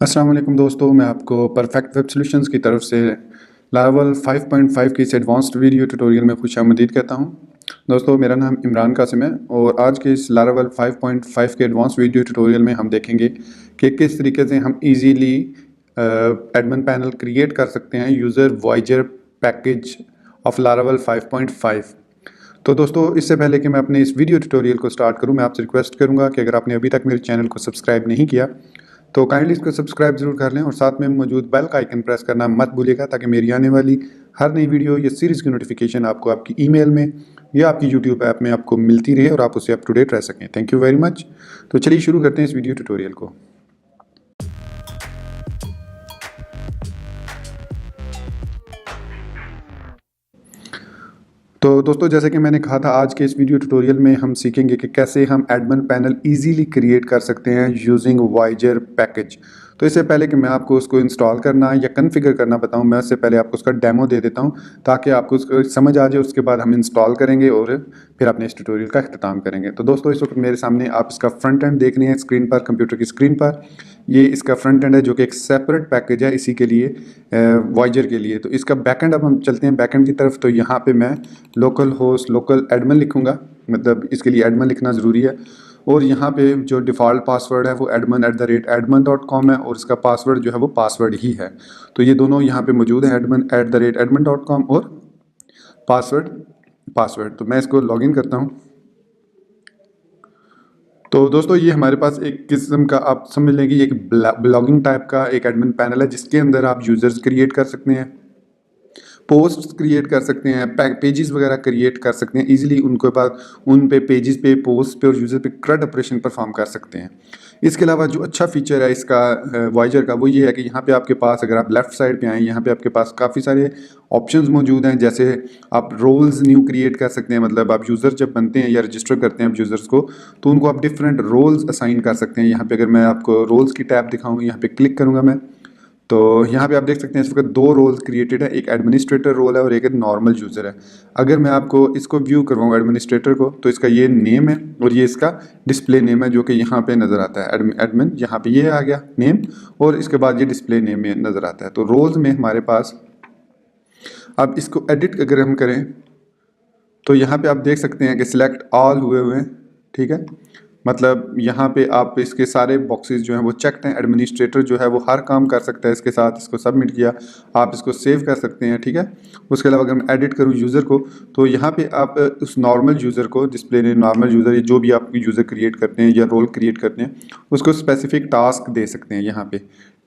अस्सलाम वालेकुम दोस्तों, मैं आपको परफेक्ट वेब सॉल्यूशंस की तरफ से लारावल 5.5 के इस एडवांस्ड वीडियो ट्यूटोरियल में खुशामदीद कहता हूं। दोस्तों, मेरा नाम इमरान कासिम है और आज के इस लारावल 5.5 के एडवांस्ड वीडियो ट्यूटोरियल में हम देखेंगे कि किस तरीके से हम इजीली एडमिन पैनल क्रिएट कर सकते हैं user Voyager package of Laravel 5.5। तो दोस्तों, इससे पहले कि मैं अपने इस वीडियो ट्यूटोरियल को स्टार्ट करूं, मैं आपसे रिक्वेस्ट करूंगा कि अगर आपने अभी तक मेरे चैनल को सब्सक्राइब नहीं किया तो काइंडली इसको सब्सक्राइब जरूर कर लें और साथ में मौजूद बेल का आइकन प्रेस करना मत भूलिएगा ताकि मेरी आने वाली हर नई वीडियो या सीरीज़ की नोटिफिकेशन आपको आपकी ईमेल में या आपकी यूट्यूब ऐप में आपको मिलती रहे और आप उससे अप टू डेट रह सकें। Thank you very much. तो चलिए शुरू करते हैं इस वीडियो ट्यूटोरियल को। तो दोस्तों, जैसे कि मैंने कहा था, आज के इस वीडियो ट्यूटोरियल में हम सीखेंगे कि कैसे हम एडमिन पैनल इजीली क्रिएट कर सकते हैं यूजिंग वॉयजर पैकेज। तो इससे पहले कि मैं आपको उसको इंस्टॉल करना या कॉन्फ़िगर करना बताऊं, मैं उससे पहले आपको उसका डेमो दे देता हूं ताकि आपको उसको समझ आ जाए। उसके बाद हम इंस्टॉल करेंगे और फिर अपने इस ट्यूटोरियल का अख्ताम करेंगे। तो दोस्तों, इस वक्त मेरे सामने आप इसका फ्रंट एंड देख रहे हैं स्क्रीन पर, कंप्यूटर की स्क्रीन पर। ये इसका फ्रंट एंड है जो कि एक सेपरेट पैकेज है इसी के लिए, वॉयजर के लिए। तो इसका बैक एंड, अब हम चलते हैं बैक एंड की तरफ। तो यहाँ पे मैं लोकल होस्ट लोकल एडमिन लिखूंगा, मतलब इसके लिए एडमिन लिखना ज़रूरी है। और यहाँ पे जो डिफ़ॉल्ट पासवर्ड है वो admin@admin.com है और इसका पासवर्ड जो है वो पासवर्ड ही है। तो ये दोनों यहाँ पे मौजूद है, admin@admin.com और पासवर्ड। तो मैं इसको लॉगिन करता हूँ। तो दोस्तों, ये हमारे पास एक किस्म का, आप समझ लें कि एक ब्लॉगिंग टाइप का एक एडमिन पैनल है जिसके अंदर आप यूज़र्स क्रिएट कर सकते हैं, पोस्ट क्रिएट कर सकते हैं, पेजेस वगैरह क्रिएट कर सकते हैं इजीली। उनके बाद उन पे पेजेस पे, पोस्ट पे और यूज़र पे CRUD ऑपरेशन परफॉर्म कर सकते हैं। इसके अलावा जो अच्छा फीचर है इसका वॉयजर का, वो ये है कि यहाँ पे आपके पास, अगर आप लेफ़्ट साइड पे आएँ, यहाँ पे आपके पास काफ़ी सारे ऑप्शंस मौजूद हैं। जैसे आप रोल्स न्यू क्रिएट कर सकते हैं, मतलब आप यूज़र जब बनते हैं या रजिस्टर करते हैं आप यूज़र्स को, तो उनको आप डिफरेंट रोल्स असाइन कर सकते हैं। यहाँ पे अगर मैं आपको रोल्स की टैब दिखाऊँ, यहाँ पे क्लिक करूँगा मैं, तो यहाँ पे आप देख सकते हैं इस वक्त दो रोल्स क्रिएटेड है, एक एडमिनिस्ट्रेटर रोल है और एक नॉर्मल यूज़र है। अगर मैं आपको इसको व्यू करवाऊँ एडमिनिस्ट्रेटर को, तो इसका ये नेम है और ये इसका डिस्प्ले नेम है जो कि यहाँ पे नज़र आता है। एडमिन यहाँ पे ये आ गया नेम और इसके बाद ये डिस्प्ले नेम में नज़र आता है। तो रोल्स में हमारे पास, अब इसको एडिट अगर हम करें तो यहाँ पे आप देख सकते हैं कि सिलेक्ट ऑल हुए हैं, ठीक है। मतलब यहाँ पे आप इसके सारे बॉक्सेस जो हैं वो चेक्ड हैं। एडमिनिस्ट्रेटर जो है वो हर काम कर सकता है इसके साथ। इसको सबमिट किया, आप इसको सेव कर सकते हैं, ठीक है। उसके अलावा अगर मैं एडिट करूँ यूज़र को, तो यहाँ पे आप उस नॉर्मल यूज़र को, डिस्प्ले ने नॉर्मल यूज़र, जो भी आप यूज़र क्रिएट करते हैं या रोल क्रिएट करते हैं, उसको स्पेसिफिक टास्क दे सकते हैं यहाँ पे,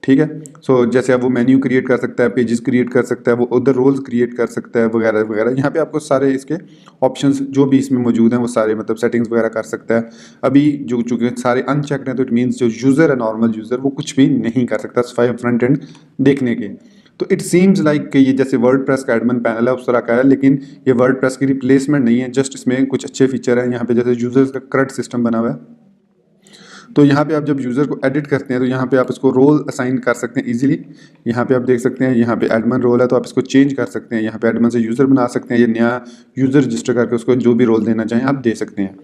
ठीक है। सो जैसे अब वो मेन्यू क्रिएट कर सकता है, पेजेस क्रिएट कर सकता है, वो उधर रोल्स क्रिएट कर सकता है वगैरह वगैरह। यहाँ पे आपको सारे इसके ऑप्शंस जो भी इसमें मौजूद हैं वो सारे, मतलब सेटिंग्स वगैरह कर सकता है। अभी जो चूँकि सारे अनचेक्ड हैं, तो इट मीन्स जो यूज़र है, नॉर्मल यूज़र, वो कुछ भी नहीं कर सकता सिवाय फ्रंट एंड देखने के। तो इट सीम्स लाइक कि ये जैसे वर्डप्रेस का एडमिन पैनल है उस तरह का है, लेकिन ये वर्डप्रेस की रिप्लेसमेंट नहीं है। जस्ट इसमें कुछ अच्छे फीचर हैं। यहाँ पे जैसे यूज़र्स का CRUD सिस्टम बना हुआ है, तो यहाँ पे आप जब यूज़र को एडिट करते हैं तो यहाँ पे आप इसको रोल असाइन कर सकते हैं इजीली। यहाँ पे आप देख सकते हैं, यहाँ पे एडमिन रोल है तो आप इसको चेंज कर सकते हैं। यहाँ पे एडमिन से यूज़र बना सकते हैं, ये नया यूज़र रजिस्टर करके उसको जो भी रोल देना चाहें आप दे सकते हैं।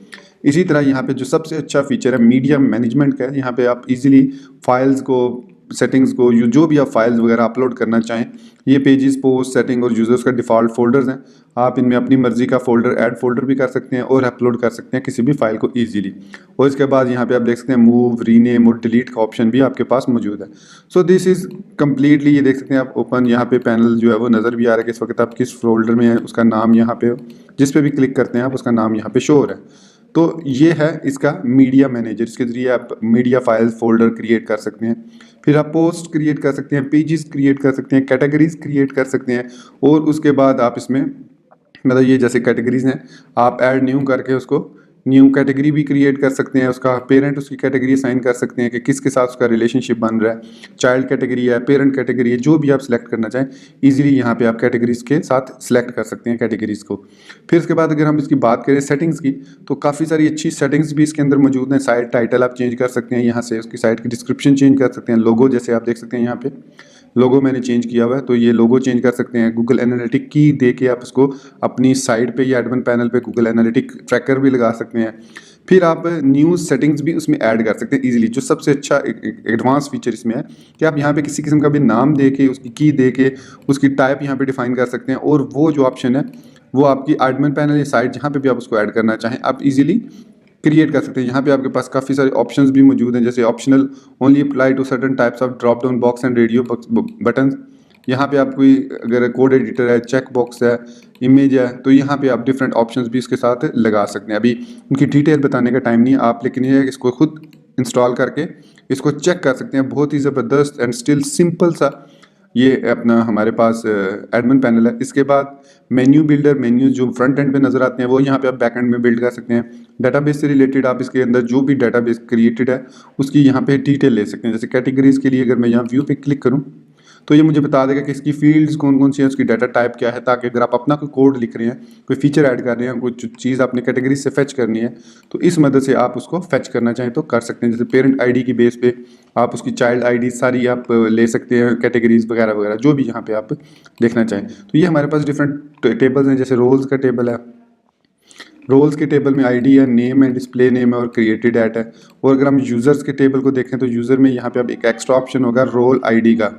इसी तरह यहाँ पे जो सबसे अच्छा फीचर है मीडिया मैनेजमेंट का है। यहाँ पे आप इजीली फाइल्स को, सेटिंग्स को, जो भी आप फाइल्स वगैरह अपलोड करना चाहें, ये पेजेस, पोस्ट, सेटिंग और यूज़र्स का डिफ़ॉल्ट फोल्डर्स हैं। आप इनमें अपनी मर्ज़ी का फ़ोल्डर, ऐड फ़ोल्डर भी कर सकते हैं और अपलोड कर सकते हैं किसी भी फाइल को ईजिली। और इसके बाद यहाँ पे आप देख सकते हैं मूव, रीनेम और डिलीट का ऑप्शन भी आपके पास मौजूद है। सो दिस इज़ कम्प्लीटली, ये देख सकते हैं आप ओपन, यहाँ पे पैनल जो है वो नज़र भी आ रहा है कि इस वक्त आप किस फोल्डर में है, उसका नाम यहाँ पे, जिस पे भी क्लिक करते हैं आप उसका नाम यहाँ पे शो हो रहा है। तो ये है इसका मीडिया मैनेजर। इसके ज़रिए आप मीडिया फाइल फोल्डर क्रिएट कर सकते हैं, फिर आप पोस्ट क्रिएट कर सकते हैं, पेजेस क्रिएट कर सकते हैं, कैटेगरीज क्रिएट कर सकते हैं। और उसके बाद आप इसमें, मतलब ये जैसे कैटेगरीज हैं, आप ऐड न्यू करके उसको न्यू कैटेगरी भी क्रिएट कर सकते हैं। उसका पेरेंट, उसकी कैटेगरी असाइन कर सकते हैं कि किसके साथ उसका रिलेशनशिप बन रहा है, चाइल्ड कैटेगरी है, पेरेंट कैटेगरी है, जो भी आप सिलेक्ट करना चाहें इजीली यहाँ पे आप कैटेगरीज के साथ सिलेक्ट कर सकते हैं कैटेगरीज को। फिर उसके बाद अगर हम इसकी बात करें सेटिंग्स की, तो काफ़ी सारी अच्छी सेटिंग्स भी इसके अंदर मौजूद हैं। साइट टाइटल आप चेंज कर सकते हैं यहाँ से, उसकी साइट की डिस्क्रिप्शन चेंज कर सकते हैं, लोगो जैसे आप देख सकते हैं यहाँ पे लोगो मैंने चेंज किया हुआ है, तो ये लोगो चेंज कर सकते हैं। गूगल एनालिटिक की दे के आप इसको अपनी साइट पे या एडमिन पैनल पे गूगल एनालिटिक ट्रैकर भी लगा सकते हैं। फिर आप न्यूज़ सेटिंग्स भी उसमें ऐड कर सकते हैं इजीली। जो सबसे अच्छा एडवांस फीचर इसमें है कि आप यहाँ पे किसी किस्म का भी नाम दे के, उसकी की दे के, उसकी टाइप यहाँ पे डिफाइन कर सकते हैं, और वो जो ऑप्शन है वो आपकी एडमिन पैनल या साइट जहाँ पे भी आप उसको ऐड करना चाहें आप इजीली क्रिएट कर सकते हैं। यहाँ पे आपके पास काफ़ी सारे ऑप्शंस भी मौजूद हैं, जैसे optional only apply to certain types of drop down box and radio button. यहाँ पे आप कोई अगर कोड एडिटर है, चेक बॉक्स है, इमेज है, तो यहाँ पे आप डिफरेंट ऑप्शंस भी इसके साथ लगा सकते हैं। अभी उनकी डिटेल बताने का टाइम नहीं है आप, लेकिन ये इसको खुद इंस्टॉल करके इसको चेक कर सकते हैं। बहुत ही ज़बरदस्त एंड स्टिल सिंपल सा ये अपना हमारे पास एडमिन पैनल है। इसके बाद मेन्यू बिल्डर, मेन्यू जो फ्रंट एंड पे नज़र आते हैं वो यहाँ पे आप बैक एंड में बिल्ड कर सकते हैं। डेटाबेस से रिलेटेड आप इसके अंदर जो भी डेटाबेस क्रिएटेड है उसकी यहाँ पे डिटेल ले सकते हैं। जैसे कैटेगरीज के लिए अगर मैं यहाँ व्यू पे क्लिक करूँ तो ये मुझे बता देगा कि इसकी फील्ड्स कौन कौन सी है, उसकी डाटा टाइप क्या है, ताकि अगर आप अपना कोई कोड लिख रहे हैं, कोई फीचर ऐड कर रहे हैं, कोई चीज़ आपने कैटेगरी से फेच करनी है, तो इस मदद से आप उसको फेच करना चाहें तो कर सकते हैं। जैसे पेरेंट आईडी की बेस पे आप उसकी चाइल्ड आईडी सारी आप ले सकते हैं, कैटेगरीज वगैरह वगैरह जो भी यहाँ पे आप देखना चाहें। तो ये हमारे पास डिफरेंट टेबल्स हैं, जैसे रोल्स का टेबल है। रोल्स के टेबल में आईडी है, नेम है, डिस्प्ले नेम है और क्रिएटेड एट है। और अगर हम यूज़र्स के टेबल को देखें तो यूज़र में यहाँ पे अब एक एक्स्ट्रा ऑप्शन होगा रोल आईडी का।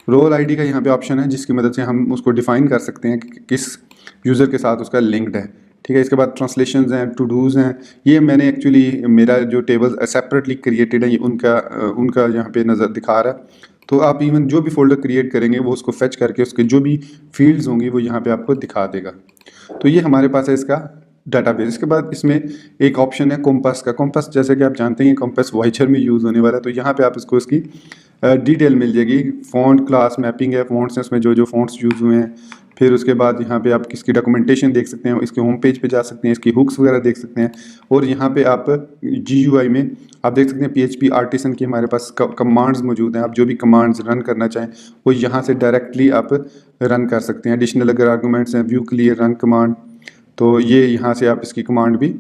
रोल आईडी का यहाँ पे ऑप्शन है जिसकी मदद से हम उसको डिफाइन कर सकते हैं कि किस यूज़र के साथ उसका लिंक्ड है। ठीक है, इसके बाद ट्रांसलेशंस हैं, टू डूज़ हैं। ये मैंने एक्चुअली मेरा जो टेबल सेपरेटली क्रिएटेड है ये उनका यहाँ पे नज़र दिखा रहा है। तो आप इवन जो भी फोल्डर क्रिएट करेंगे वो उसको फेच करके उसके जो भी फील्ड्स होंगी वो यहाँ पे आपको दिखा देगा। तो ये हमारे पास है इसका डाटाबेस। इसके बाद इसमें एक ऑप्शन है कॉम्पास का। कॉम्पास जैसे कि आप जानते हैं कॉम्पास वाइचर में यूज़ होने वाला है, तो यहाँ पे आप इसको इसकी डिटेल मिल जाएगी। फ़ॉन्ट क्लास मैपिंग है, फ़ॉन्ट्स हैं उसमें जो फ़ॉन्ट्स यूज़ हुए हैं। फिर उसके बाद यहाँ पे आप किसकी डॉक्यूमेंटेशन देख सकते हैं, इसके होम पेज पे जा सकते हैं, इसकी हुक्स वगैरह देख सकते हैं। और यहाँ पे आप GUI में आप देख सकते हैं PHP आर्टिसन की हमारे पास कमांड्स मौजूद हैं। आप जो भी कमांड्स रन करना चाहें वो यहाँ से डायरेक्टली आप रन कर सकते हैं। एडिशनल अगर आर्गूमेंट्स हैं, व्यू क्लियर रन कमांड, तो ये यहाँ से आप इसकी कमांड भी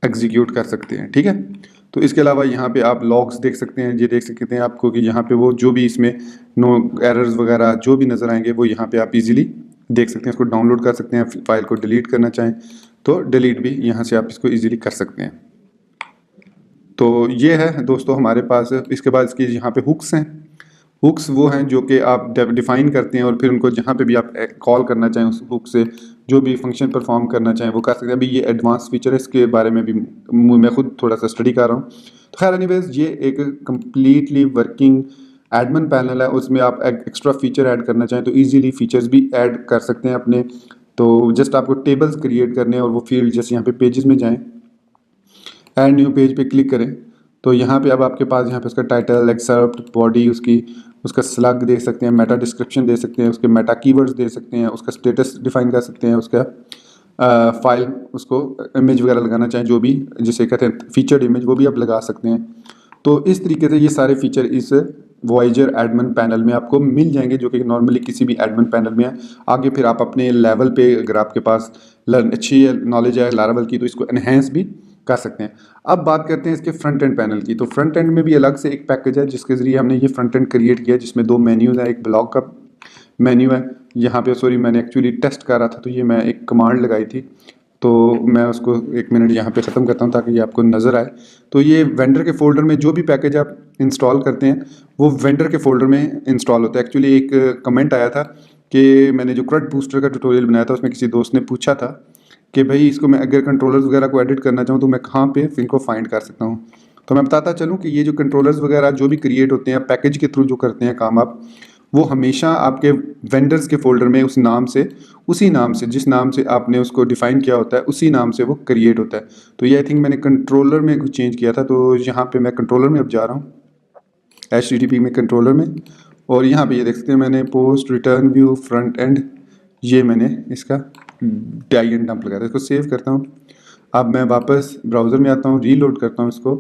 एग्जीक्यूट कर सकते हैं। ठीक है, तो इसके अलावा यहाँ पे आप लॉग्स देख सकते हैं। ये देख सकते हैं आपको कि यहाँ पे वो जो भी इसमें नो एरर्स वगैरह जो भी नज़र आएंगे वो यहाँ पे आप इजीली देख सकते हैं। इसको डाउनलोड कर सकते हैं, फाइल को डिलीट करना चाहें तो डिलीट भी यहाँ से आप इसको इजीली कर सकते हैं। तो ये है दोस्तों हमारे पास। इसके बाद इसकी यहाँ पे हुक्स हैं। हुक्स वो हैं जो कि आप डिफ़ाइन करते हैं और फिर उनको जहाँ पे भी आप कॉल करना चाहें उस हुक से जो भी फंक्शन परफॉर्म करना चाहें वो कर सकते हैं। अभी ये एडवांस फीचर है, इसके बारे में भी मैं खुद थोड़ा सा स्टडी कर रहा हूँ। तो खैर एनीवेज ये एक कम्प्लीटली वर्किंग एडमिन पैनल है। उसमें आप एक्स्ट्रा फीचर ऐड करना चाहें तो ईजीली फीचर्स भी ऐड कर सकते हैं अपने। तो जस्ट आपको टेबल्स क्रिएट करने हैं और वो फील्ड जैसे यहाँ पे पेजेस में जाएँ, ऐड न्यू पेज पे क्लिक करें तो यहाँ पे अब आपके पास यहाँ पे उसका टाइटल, एक्सर्प्ट, बॉडी, उसका स्लग दे सकते हैं, मेटा डिस्क्रिप्शन दे सकते हैं, उसके मेटा कीवर्ड्स दे सकते हैं, उसका स्टेटस डिफाइन कर सकते हैं, उसका फाइल, उसको इमेज वगैरह लगाना चाहें जो भी जिसे कहते हैं फीचर्ड इमेज वो भी आप लगा सकते हैं। तो इस तरीके से ये सारे फीचर इस वॉयजर एडमिन पैनल में आपको मिल जाएंगे जो कि नॉर्मली किसी भी एडमिन पैनल में है। आगे फिर आप अपने लेवल पे अगर आपके पास अच्छी नॉलेज है लारावल की तो इसको एनहेंस भी कर सकते हैं। अब बात करते हैं इसके फ्रंट एंड पैनल की। तो फ्रंट एंड में भी अलग से एक पैकेज है जिसके ज़रिए हमने ये फ्रंट एंड क्रिएट किया जिसमें 2 मेन्यूज़ हैं। एक ब्लॉग का मेन्यू है, यहाँ पे सॉरी मैंने एक्चुअली टेस्ट कर रहा था तो ये मैं एक कमांड लगाई थी तो मैं उसको 1 मिनट यहाँ पे ख़त्म करता हूँ ताकि ये आपको नज़र आए। तो ये वेंडर के फ़ोल्डर में जो भी पैकेज आप इंस्टॉल करते हैं वो वेंडर के फ़ोल्डर में इंस्टॉल होता है। एक्चुअली एक कमेंट आया था कि मैंने जो CRUD बूस्टर का ट्यूटोरियल बनाया था उसमें किसी दोस्त ने पूछा था कि भाई इसको मैं अगर कंट्रोलर्स वगैरह को एडिट करना चाहूँ तो मैं कहाँ पे इनको फाइंड कर सकता हूँ। तो मैं बताता चलूँ कि ये जो कंट्रोलर्स वगैरह जो भी क्रिएट होते हैं पैकेज के थ्रू जो करते हैं काम आप, वो हमेशा आपके वेंडर्स के फोल्डर में उस नाम से, उसी नाम से जिस नाम से आपने उसको डिफ़ाइन किया होता है उसी नाम से वो क्रिएट होता है। तो ये आई थिंक मैंने कंट्रोलर में कुछ चेंज किया था तो यहाँ पर मैं कंट्रोलर में अब जा रहा हूँ, HTTP में कंट्रोलर में, और यहाँ पर ये देख सकते हैं मैंने post, return, view, front end, ये मैंने इसका डाई एंड डंप लगाया था। इसको सेव करता हूँ। अब मैं वापस ब्राउज़र में आता हूँ, रीलोड करता हूँ इसको।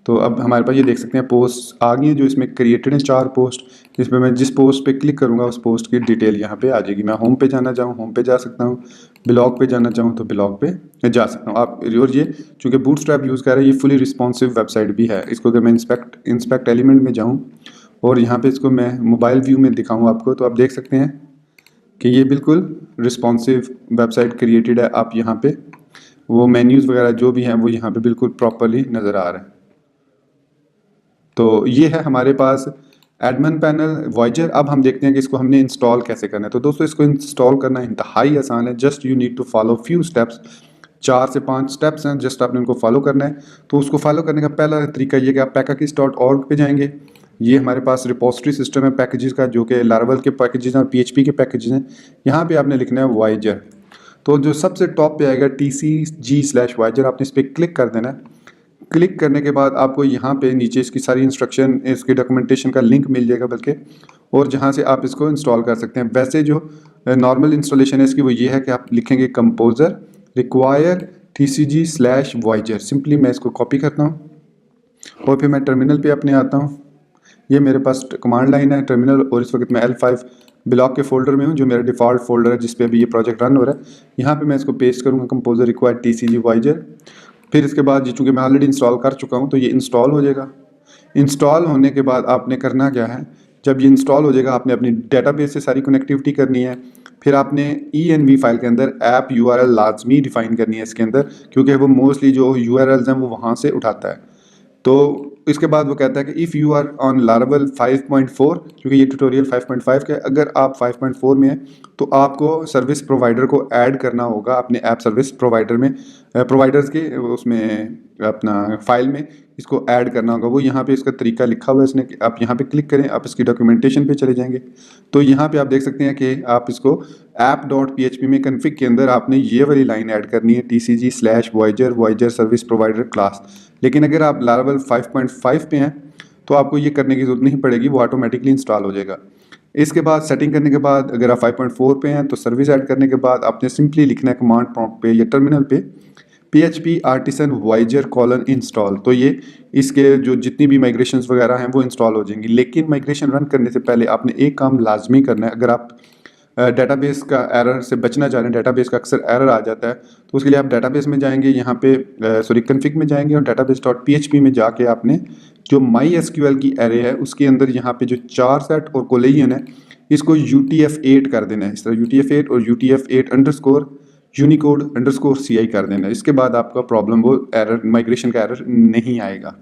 तो अब हमारे पास ये देख सकते हैं पोस्ट आ गई है जो इसमें क्रिएटेड है 4 पोस्ट। इसमें मैं जिस पोस्ट पे क्लिक करूँगा उस पोस्ट की डिटेल यहाँ पे आ जाएगी। मैं होम पे जाना चाहूँ होम पे जा सकता हूँ, ब्लॉग पे जाना चाहूँ तो ब्लॉग पे जा सकता हूँ। आप और ये चूँकि बूटस्ट्रैप यूज़ कर रहे हैं ये फुली रिस्पॉन्सिव वेबसाइट भी है। इसको अगर मैं इंस्पेक्ट एलिमेंट में जाऊँ और यहाँ पर इसको मैं मोबाइल व्यू में दिखाऊँ आपको तो आप देख सकते हैं कि ये बिल्कुल रिस्पॉन्सिव वेबसाइट क्रिएटेड है। आप यहाँ पे वो मेन्यूज़ वगैरह जो भी हैं वो यहाँ पे बिल्कुल प्रॉपरली नज़र आ रहे हैं। तो ये है हमारे पास एडमिन पैनल वॉयजर। अब हम देखते हैं कि इसको हमने इंस्टॉल कैसे करना है। तो दोस्तों इसको इंस्टॉल करना इंतहाई आसान है। Just you need to follow few steps, 4 से 5 स्टेप्स हैं, जस्ट आपने उनको फॉलो करना है। तो उसको फॉलो करने का पहला तरीका ये कि आप packages.org पे जाएंगे। ये हमारे पास रिपोजिटरी सिस्टम है पैकेजेस का, जो कि लारावेल के पैकेजेस हैं और PHP के पैकेजेस हैं। यहाँ पे आपने लिखना है वॉयजर। तो जो सबसे टॉप पे आएगा TCG/वॉयजर, आपने इस पर क्लिक कर देना है। क्लिक करने के बाद आपको यहाँ पे नीचे इसकी सारी इंस्ट्रक्शन, इसकी डॉक्यूमेंटेशन का लिंक मिल जाएगा बल्कि, और जहाँ से आप इसको इंस्टॉल कर सकते हैं। वैसे जो नॉर्मल इंस्टॉलेशन है इसकी वो ये है कि आप लिखेंगे कंपोजर रिक्वायर TCG/वॉयजर। सिंपली मैं इसको कॉपी करता हूँ और फिर मैं टर्मिनल पे अपने आता हूँ। ये मेरे पास कमांड लाइन है टर्मिनल, और इस वक्त मैं L5 ब्लॉक के फोल्डर में हूँ, जो मेरा डिफ़ॉल्ट फोल्डर है जिस पे अभी ये प्रोजेक्ट रन हो रहा है। यहाँ पे मैं इसको पेस्ट करूँगा कंपोजर रिक्वायर TCG/वॉयजर। फिर इसके बाद ये चूँकि मैं ऑलरेडी इंस्टॉल कर चुका हूँ तो ये इंस्टॉल हो जाएगा। इंस्टॉल होने के बाद आपने करना क्या है, जब ये इंस्टॉल हो जाएगा आपने अपनी डेटाबेस से सारी कनेक्टिविटी करनी है। फिर आपने env फाइल के अंदर ऐप URL लाजमी डिफ़ाइन करनी है इसके अंदर, क्योंकि वो मोस्टली जो URLs हैं वो वहाँ से उठाता है। तो इसके बाद वो कहता है कि if you are on Laravel 5.4, क्योंकि ये ट्यूटोरियल 5.5 का है, अगर आप 5.4 में हैं तो आपको सर्विस प्रोवाइडर को ऐड करना होगा अपने ऐप सर्विस प्रोवाइडर में, प्रोवाइडर्स के उसमें अपना फाइल में इसको ऐड करना होगा। वो यहाँ पे इसका तरीका लिखा हुआ है इसने, आप यहाँ पे क्लिक करें, आप इसकी डॉक्यूमेंटेशन पे चले जाएंगे तो यहाँ पे आप देख सकते हैं कि आप इसको app.php में कन्फिग के अंदर आपने ये वाली लाइन ऐड करनी है TCG/वॉयजर वॉयजर सर्विस प्रोवाइडर क्लास। लेकिन अगर आप लारावेल 5.5 पे हैं तो आपको ये करने की ज़रूरत नहीं पड़ेगी, वो ऑटोमेटिकली इंस्टॉल हो जाएगा। इसके बाद सेटिंग करने के बाद अगर आप 5.4 पे हैं तो सर्विस ऐड करने के बाद आपने सिंपली लिखना है कमांड प्रॉम्प्ट पे या टर्मिनल पे PHP आर्टिसन वॉयजर :इंस्टॉल। तो ये इसके जो जितनी भी माइग्रेशंस वगैरह हैं वो इंस्टॉल हो जाएंगी। लेकिन माइग्रेशन रन करने से पहले आपने एक काम लाजमी करना है। अगर आप डेटाबेस का एरर से बचना चाह रहे हैं, डेटाबेस का अक्सर एरर आ जाता है, तो उसके लिए आप डेटाबेस में जाएंगे, यहाँ पे कन्फिग में जाएंगे और database.php में जाके आपने जो MySQL की एरे है उसके अंदर यहाँ पे जो 4 सेट और कोलेजन है इसको UTF-8 कर देना है। इस तरह UTF-8 और UTF-8 underscore Unicode underscore CI कर देना है। इसके बाद आपका प्रॉब्लम वो एरर, माइग्रेशन का एरर नहीं आएगा।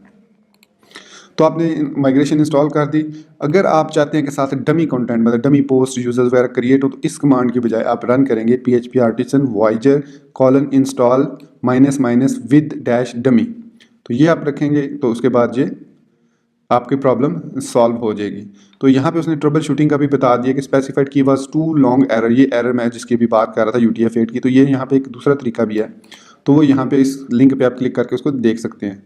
तो आपने माइग्रेशन इंस्टॉल कर दी। अगर आप चाहते हैं कि साथ डमी कंटेंट मतलब डमी पोस्ट यूजर्स वगैरह क्रिएट हो तो इस कमांड की बजाय आप रन करेंगे PHP artisan Voyager :install -- with -dummy. तो ये आप रखेंगे तो उसके बाद ये आपकी प्रॉब्लम सॉल्व हो जाएगी। तो यहाँ पे उसने ट्रबल शूटिंग का भी बता दिया कि स्पेसिफाइड की वाज टू लॉन्ग एरर। ये एरर मैं जिसकी भी बात कर रहा था UTF-8 की, तो ये यहाँ पे एक दूसरा तरीका भी है। तो वो यहाँ पे इस लिंक पे आप क्लिक करके उसको देख सकते हैं।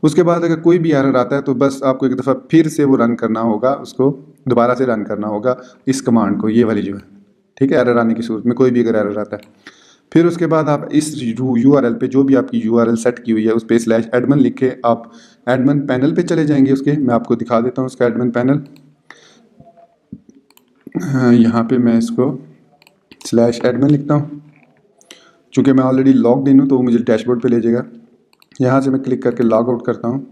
उसके बाद अगर कोई भी एरर आता है तो बस आपको एक दफ़ा फिर से वो रन करना होगा, उसको दोबारा से रन करना होगा इस कमांड को, ये वाली जो है, ठीक है। एरर आने की सूरत में कोई भी अगर एरर आता है फिर उसके बाद आप इस URL पे जो भी आपकी URL सेट की हुई है उस पर /admin लिख के आप एडमिन पैनल पे चले जाएंगे। उसके मैं आपको दिखा देता हूँ उसका एडमिन पैनल। यहाँ पे मैं इसको /admin लिखता हूँ। चूँकि मैं ऑलरेडी लॉग्ड इन हूँ तो वो मुझे डैशबोर्ड पे ले जाएगा। यहाँ से मैं क्लिक करके लॉग आउट करता हूँ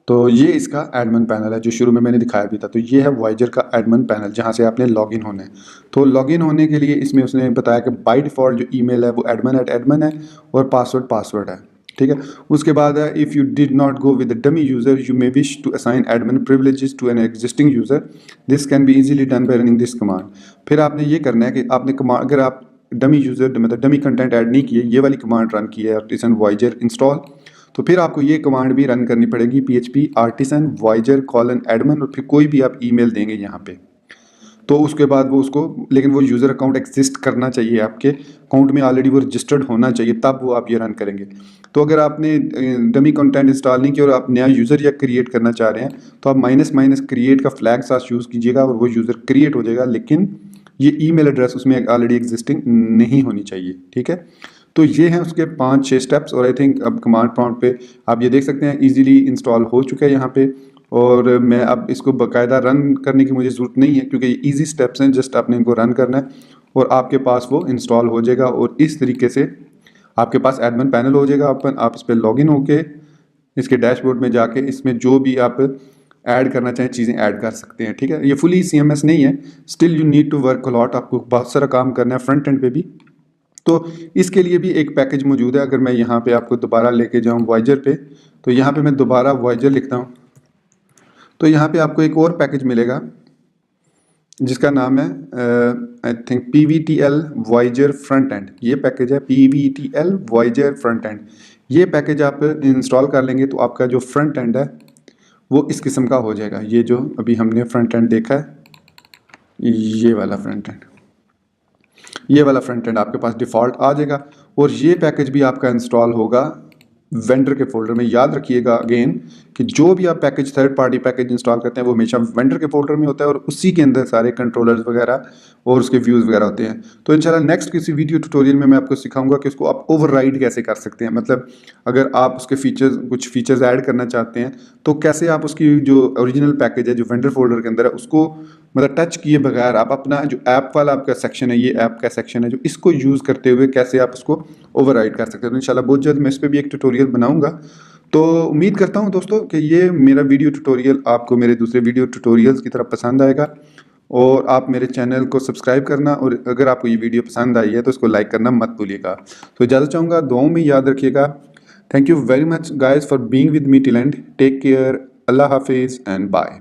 तो ये इसका एडमिन पैनल है जो शुरू में मैंने दिखाया भी था। तो ये है वॉयजर का एडमिन पैनल जहाँ से आपने लॉगिन होना है। तो लॉगिन होने के लिए इसमें उसने बताया कि बाय डिफ़ॉल्ट जो ईमेल है वो admin है और पासवर्ड है, ठीक है। उसके बाद है if you did not go with the dummy user you may wish to assign admin privileges to an existing user, this can be easily done by running this command. फिर आपने ये करना है कि आपने कमांड, अगर आप डमी यूज़र मतलब डमी कंटेंट ऐड नहीं किए, ये वाली कमांड रन की है आर्टिसन वॉयजर इंस्टॉल, तो फिर आपको ये कमांड भी रन करनी पड़ेगी PHP आर्टिसन वॉयजर :admin, और फिर कोई भी आप ईमेल देंगे यहाँ पे। तो उसके बाद वो उसको, लेकिन वो यूज़र अकाउंट एग्जिस्ट करना चाहिए, आपके अकाउंट में ऑलरेडी वो रजिस्टर्ड होना चाहिए, तब वो आप ये रन करेंगे। तो अगर आपने डमी कंटेंट इंस्टॉल नहीं किया और आप नया यूज़र या क्रिएट करना चाह रहे हैं तो आप -- क्रिएट का फ्लैग साथ यूज़ कीजिएगा और वो यूज़र क्रिएट हो जाएगा, लेकिन ये ईमेल एड्रेस उसमें ऑलरेडी एग्जिस्टिंग नहीं होनी चाहिए, ठीक है। तो ये हैं उसके 5-6 स्टेप्स, और आई थिंक अब कमांड प्रॉम्प्ट पे आप ये देख सकते हैं इजीली इंस्टॉल हो चुका है यहाँ पे। और मैं अब इसको बाकायदा रन करने की मुझे ज़रूरत नहीं है क्योंकि ये ईजी स्टेप्स हैं, जस्ट आपने इनको रन करना है और आपके पास वो इंस्टॉल हो जाएगा। और इस तरीके से आपके पास एडमिन पैनल हो जाएगा ओपन। आप इस पर लॉगिन होके इसके डैशबोर्ड में जाके इसमें जो भी आप ऐड करना चाहें चीज़ें ऐड कर सकते हैं, ठीक है। ये फुली CMS नहीं है, still you need to work a lot, आपको बहुत सारा काम करना है फ्रंट एंड पे भी तो इसके लिए भी एक पैकेज मौजूद है। अगर मैं यहाँ पे आपको दोबारा लेके जाऊँ वॉयजर पे, तो यहाँ पे मैं दोबारा वॉयजर लिखता हूँ, तो यहाँ पे आपको एक और पैकेज मिलेगा जिसका नाम है I think PVTL Voyager front end. ये पैकेज है PVTL वॉयजर फ्रंट एंड। ये पैकेज आप इंस्टॉल कर लेंगे तो आपका जो फ्रंट एंड है वो इस किस्म का हो जाएगा। ये जो अभी हमने फ्रंट एंड देखा है, ये वाला फ्रंट एंड, ये वाला फ्रंट एंड आपके पास डिफ़ॉल्ट आ जाएगा। और ये पैकेज भी आपका इंस्टॉल होगा वेंडर के फोल्डर में। याद रखिएगा अगेन कि जो भी आप package third party package install करते हैं वो हमेशा वेंडर के फोल्डर में होता है और उसी के अंदर सारे कंट्रोलर्स वगैरह और उसके व्यूज़ वगैरह होते हैं। तो इंशाल्लाह नेक्स्ट किसी वीडियो ट्यूटोरियल में मैं आपको सिखाऊंगा कि उसको आप ओवरराइड कैसे कर सकते हैं। मतलब अगर आप उसके फीचर्स कुछ फीचर्स ऐड करना चाहते हैं तो कैसे आप उसकी जो ओरिजिनल पैकेज है जो वेंडर फोल्डर के अंदर है उसको मतलब टच किए बगैर आप अपना जो ऐप वाला आपका सेक्शन है, ये ऐप का सेक्शन है जो इसको यूज़ करते हुए कैसे आप उसको ओवरराइड कर सकते हैं। तो इंशाल्लाह बहुत जल्द मैं इस पर भी एक ट्यूटोरियल बनाऊंगा। तो उम्मीद करता हूं दोस्तों कि ये मेरा वीडियो ट्यूटोरियल आपको मेरे दूसरे वीडियो ट्यूटोरियल्स की तरफ पसंद आएगा और आप मेरे चैनल को सब्सक्राइब करना और अगर आपको ये वीडियो पसंद आई है तो इसको लाइक करना मत भूलिएगा। तो इजाज़त चाहूँगा, दुआओं में याद रखिएगा। Thank you very much guys for being with me till end. Take care, अल्लाह हाफिज़ एंड बाय।